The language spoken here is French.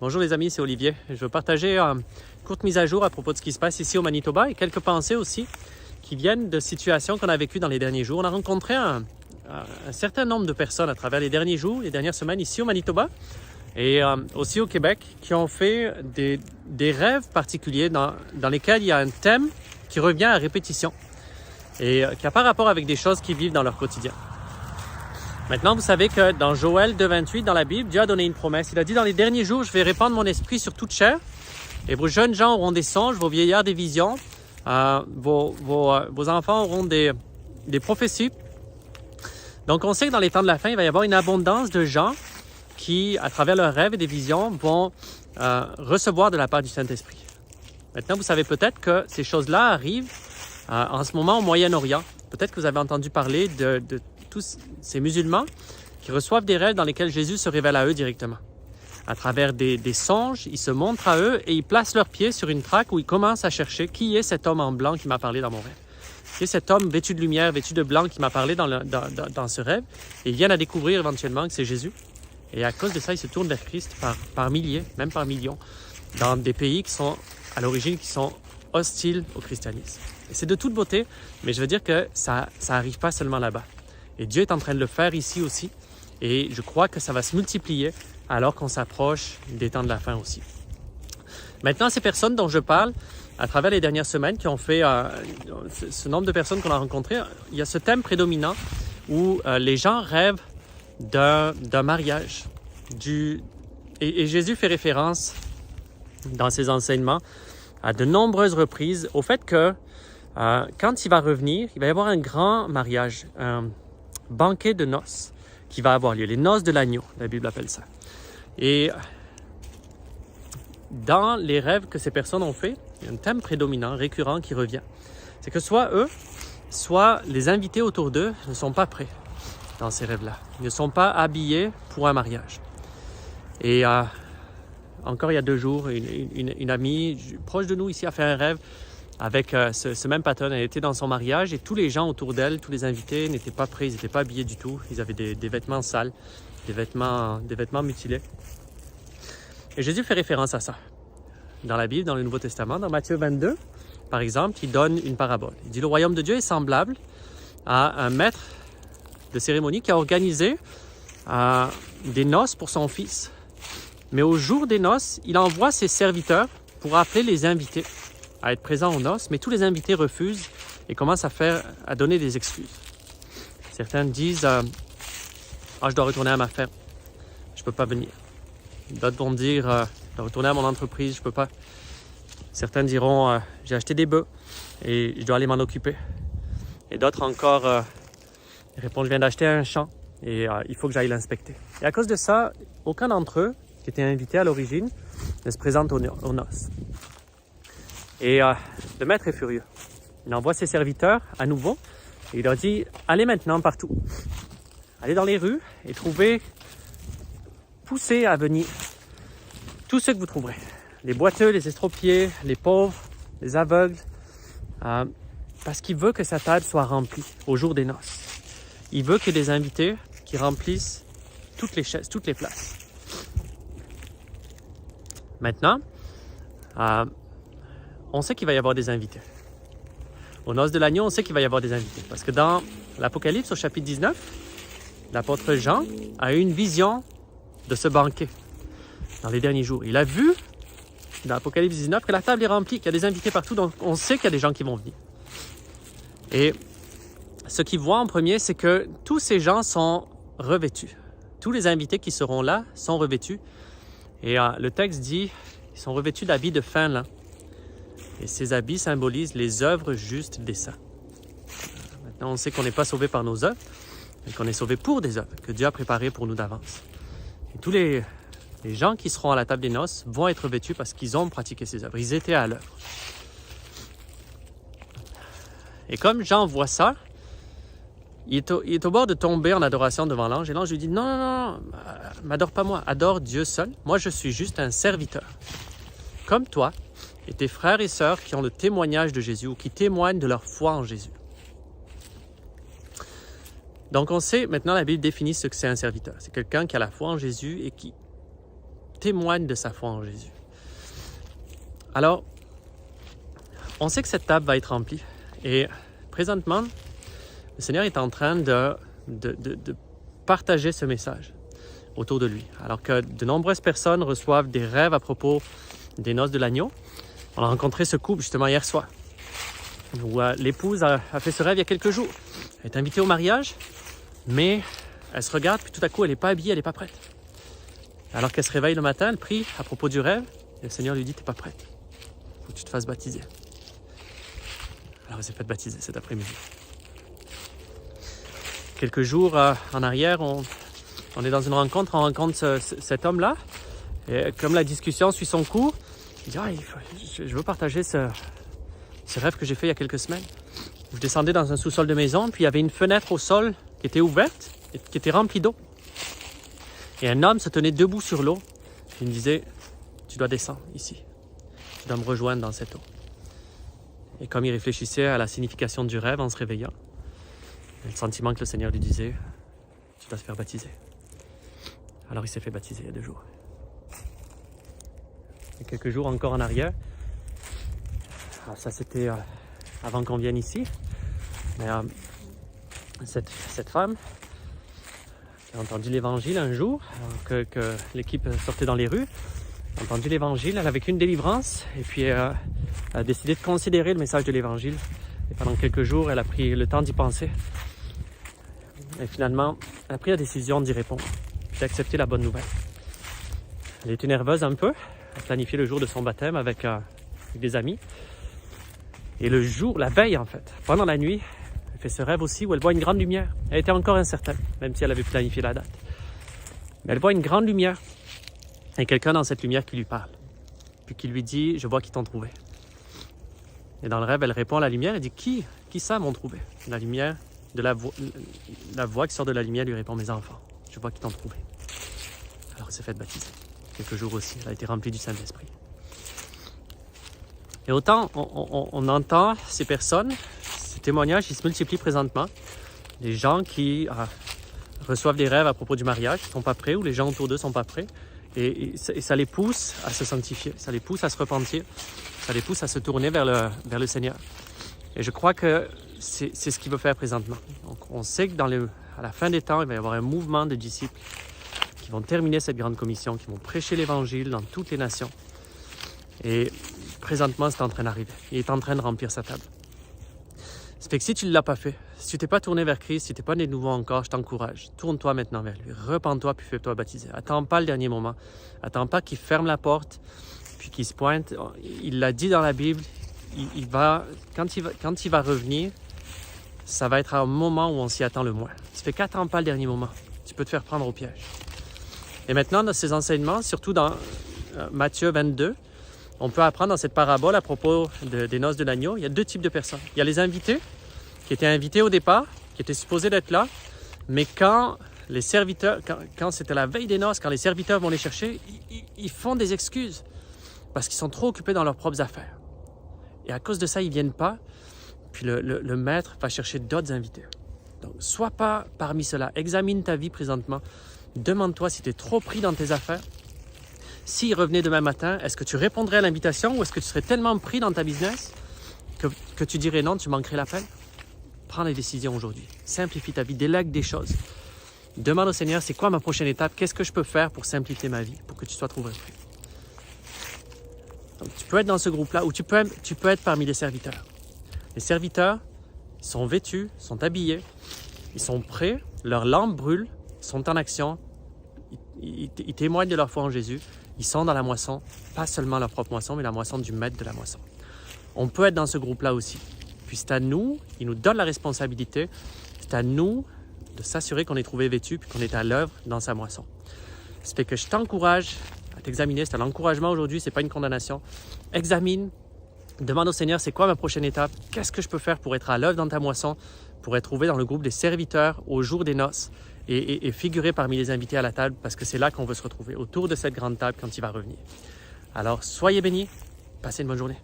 Bonjour les amis, c'est Olivier. Je veux partager une courte mise à jour à propos de ce qui se passe ici au Manitoba et quelques pensées aussi qui viennent de situations qu'on a vécues dans les derniers jours. On a rencontré un certain nombre de personnes à travers les derniers jours, les dernières semaines ici au Manitoba et aussi au Québec qui ont fait des rêves particuliers dans lesquels il y a un thème qui revient à répétition et qui n'a pas rapport avec des choses qu'ils vivent dans leur quotidien. Maintenant, vous savez que dans Joël 2,28, dans la Bible, Dieu a donné une promesse. Il a dit, dans les derniers jours, je vais répandre mon esprit sur toute chair. Et vos jeunes gens auront des songes, vos vieillards des visions, vos enfants auront des prophéties. Donc, on sait que dans les temps de la fin, il va y avoir une abondance de gens qui, à travers leurs rêves et des visions, vont recevoir de la part du Saint-Esprit. Maintenant, vous savez peut-être que ces choses-là arrivent en ce moment au Moyen-Orient. Peut-être que vous avez entendu parler de tous ces musulmans qui reçoivent des rêves dans lesquels Jésus se révèle à eux directement. À travers des songes, il se montre à eux et ils placent leurs pieds sur une traque où ils commencent à chercher qui est cet homme en blanc qui m'a parlé dans mon rêve. Qui est cet homme vêtu de lumière, vêtu de blanc qui m'a parlé dans ce rêve. Et ils viennent à découvrir éventuellement que c'est Jésus. Et à cause de ça, ils se tournent vers Christ par milliers, même par millions, dans des pays qui sont à l'origine qui sont hostiles au christianisme. Et c'est de toute beauté, mais je veux dire que ça n'arrive pas seulement là-bas. Et Dieu est en train de le faire ici aussi. Et je crois que ça va se multiplier alors qu'on s'approche des temps de la fin aussi. Maintenant, ces personnes dont je parle, à travers les dernières semaines, qui ont fait ce nombre de personnes qu'on a rencontrées, il y a ce thème prédominant où les gens rêvent d'un mariage. Et Jésus fait référence dans ses enseignements à de nombreuses reprises au fait que quand il va revenir, il va y avoir un grand mariage, un banquet de noces qui va avoir lieu, les noces de l'agneau, la Bible appelle ça. Et dans les rêves que ces personnes ont fait, il y a un thème prédominant, récurrent qui revient. C'est que soit eux, soit les invités autour d'eux ne sont pas prêts dans ces rêves-là. Ils ne sont pas habillés pour un mariage. Et encore il y a 2 jours, une amie proche de nous ici a fait un rêve avec ce même pattern. Elle était dans son mariage et tous les gens autour d'elle, tous les invités n'étaient pas prêts, ils n'étaient pas habillés du tout. Ils avaient des vêtements sales, des vêtements mutilés. Et Jésus fait référence à ça. Dans la Bible, dans le Nouveau Testament, dans Matthieu 22, par exemple, il donne une parabole. Il dit, le royaume de Dieu est semblable à un maître de cérémonie qui a organisé des noces pour son fils. Mais au jour des noces, il envoie ses serviteurs pour appeler les invités à être présents aux noces, mais tous les invités refusent et commencent à donner des excuses. Certains disent je dois retourner à ma ferme, je ne peux pas venir. D'autres vont dire je dois retourner à mon entreprise, je ne peux pas. Certains diront j'ai acheté des bœufs et je dois aller m'en occuper. Et d'autres encore répondent je viens d'acheter un champ et il faut que j'aille l'inspecter. Et à cause de ça, aucun d'entre eux qui était invité à l'origine ne se présente aux noces. Et le maître est furieux. Il envoie ses serviteurs à nouveau et il leur dit « Allez maintenant partout. Allez dans les rues et poussez à venir tous ceux que vous trouverez. Les boiteux, les estropiés, les pauvres, les aveugles. Parce qu'il veut que sa table soit remplie au jour des noces. Il veut qu'il y ait des invités qui remplissent toutes les chaises, toutes les places. Maintenant, on sait qu'il va y avoir des invités. Aux noces de l'agneau, on sait qu'il va y avoir des invités. Parce que dans l'Apocalypse, au chapitre 19, l'apôtre Jean a eu une vision de ce banquet dans les derniers jours. Il a vu, dans l'Apocalypse 19, que la table est remplie, qu'il y a des invités partout, donc on sait qu'il y a des gens qui vont venir. Et ce qu'il voit en premier, c'est que tous ces gens sont revêtus. Tous les invités qui seront là sont revêtus. Et le texte dit, ils sont revêtus d'habits de fin lin. Et ces habits symbolisent les œuvres justes des saints. Maintenant, on sait qu'on n'est pas sauvé par nos œuvres, mais qu'on est sauvé pour des œuvres que Dieu a préparées pour nous d'avance. Et tous les gens qui seront à la table des noces vont être vêtus parce qu'ils ont pratiqué ces œuvres. Ils étaient à l'œuvre. Et comme Jean voit ça, il est au bord de tomber en adoration devant l'ange. Et l'ange lui dit, non, m'adore pas moi, adore Dieu seul. Moi, je suis juste un serviteur. Comme toi et tes frères et sœurs qui ont le témoignage de Jésus ou qui témoignent de leur foi en Jésus. Donc on sait, maintenant la Bible définit ce que c'est un serviteur. C'est quelqu'un qui a la foi en Jésus et qui témoigne de sa foi en Jésus. Alors, on sait que cette table va être remplie. Et présentement, le Seigneur est en train de partager ce message autour de lui. Alors que de nombreuses personnes reçoivent des rêves à propos des noces de l'agneau. On a rencontré ce couple justement hier soir, où l'épouse a fait ce rêve il y a quelques jours. Elle est invitée au mariage, mais elle se regarde, puis tout à coup, elle n'est pas habillée, elle n'est pas prête. Alors qu'elle se réveille le matin, elle prie à propos du rêve, et le Seigneur lui dit, tu n'es pas prête. Il faut que tu te fasses baptiser. Alors elle s'est faite baptiser cet après-midi. Quelques jours en arrière, on est dans une rencontre, on rencontre cet homme-là, et comme la discussion suit son cours, il dit, je veux partager ce rêve que j'ai fait il y a quelques semaines. Je descendais dans un sous-sol de maison, puis il y avait une fenêtre au sol qui était ouverte, et qui était remplie d'eau. Et un homme se tenait debout sur l'eau, puis il me disait, tu dois descendre ici, tu dois me rejoindre dans cette eau. Et comme il réfléchissait à la signification du rêve en se réveillant, il y a le sentiment que le Seigneur lui disait, tu dois te faire baptiser. Alors il s'est fait baptiser il y a 2 jours. Et quelques jours encore en arrière, alors ça c'était avant qu'on vienne ici, mais cette femme qui a entendu l'évangile un jour, que l'équipe sortait dans les rues, a entendu l'évangile, elle a vécu une délivrance et puis elle a décidé de considérer le message de l'évangile. Et pendant quelques jours, elle a pris le temps d'y penser. Et finalement, elle a pris la décision d'y répondre, d'accepter la bonne nouvelle. Elle était nerveuse un peu, elle a planifié le jour de son baptême avec des amis. Et le jour, la veille en fait, pendant la nuit, elle fait ce rêve aussi où elle voit une grande lumière. Elle était encore incertaine, même si elle avait planifié la date. Mais elle voit une grande lumière et quelqu'un dans cette lumière qui lui parle. Puis qui lui dit, je vois qu'ils t'ont trouvé. Et dans le rêve, elle répond à la lumière, elle dit, qui ça m'ont trouvé? La lumière, la voix qui sort de la lumière lui répond, mes enfants, je vois qu'ils t'ont trouvé. Alors elle s'est faite baptiser. Quelques jours aussi, elle a été remplie du Saint-Esprit. Et autant on entend ces personnes, ces témoignages qui se multiplient présentement, les gens qui reçoivent des rêves à propos du mariage, ne sont pas prêts, ou les gens autour d'eux ne sont pas prêts, et ça les pousse à se sanctifier, ça les pousse à se repentir, ça les pousse à se tourner vers le Seigneur. Et je crois que c'est ce qu'il veut faire présentement. Donc on sait que à la fin des temps, il va y avoir un mouvement de disciples qui vont terminer cette grande commission, qui vont prêcher l'Évangile dans toutes les nations. Et présentement, c'est en train d'arriver. Il est en train de remplir sa table. Ça fait que si tu ne l'as pas fait, si tu t'es pas tourné vers Christ, si tu n'es pas né de nouveau encore, je t'encourage. Tourne-toi maintenant vers lui. Repens-toi puis fais-toi baptiser. Attends pas le dernier moment. Attends pas qu'il ferme la porte puis qu'il se pointe. Il l'a dit dans la Bible. Quand il va revenir, ça va être un moment où on s'y attend le moins. Ça fait qu'attends pas le dernier moment. Tu peux te faire prendre au piège. Et maintenant, dans ces enseignements, surtout dans Matthieu 22, on peut apprendre dans cette parabole à propos des noces de l'agneau, il y a 2 types de personnes. Il y a les invités, qui étaient invités au départ, qui étaient supposés d'être là, mais quand les serviteurs, quand c'était la veille des noces, quand les serviteurs vont les chercher, ils font des excuses parce qu'ils sont trop occupés dans leurs propres affaires. Et à cause de ça, ils ne viennent pas, puis le maître va chercher d'autres invités. Donc, sois pas parmi ceux-là. Examine ta vie présentement. Demande-toi si tu es trop pris dans tes affaires. S'il revenait demain matin, est-ce que tu répondrais à l'invitation ou est-ce que tu serais tellement pris dans ta business que tu dirais non, tu manquerais l'appel? Prends les décisions aujourd'hui. Simplifie ta vie, délègue des choses. Demande au Seigneur, c'est quoi ma prochaine étape? Qu'est-ce que je peux faire pour simplifier ma vie, pour que tu sois trouvé prêt? Donc, tu peux être dans ce groupe-là ou tu peux être parmi les serviteurs. Les serviteurs sont vêtus, sont habillés, ils sont prêts, leurs lampes brûlent, ils sont en action, ils témoignent de leur foi en Jésus, ils sont dans la moisson, pas seulement leur propre moisson, mais la moisson du maître de la moisson. On peut être dans ce groupe-là aussi. Puis c'est à nous, il nous donne la responsabilité, c'est à nous de s'assurer qu'on est trouvé vêtu puis qu'on est à l'œuvre dans sa moisson. Ça fait que je t'encourage à t'examiner, c'est un encouragement aujourd'hui, c'est pas une condamnation. Examine, demande au Seigneur, c'est quoi ma prochaine étape? Qu'est-ce que je peux faire pour être à l'œuvre dans ta moisson, pour être trouvé dans le groupe des serviteurs au jour des noces et figurer parmi les invités à la table, parce que c'est là qu'on veut se retrouver, autour de cette grande table quand il va revenir. Alors, soyez bénis, passez une bonne journée.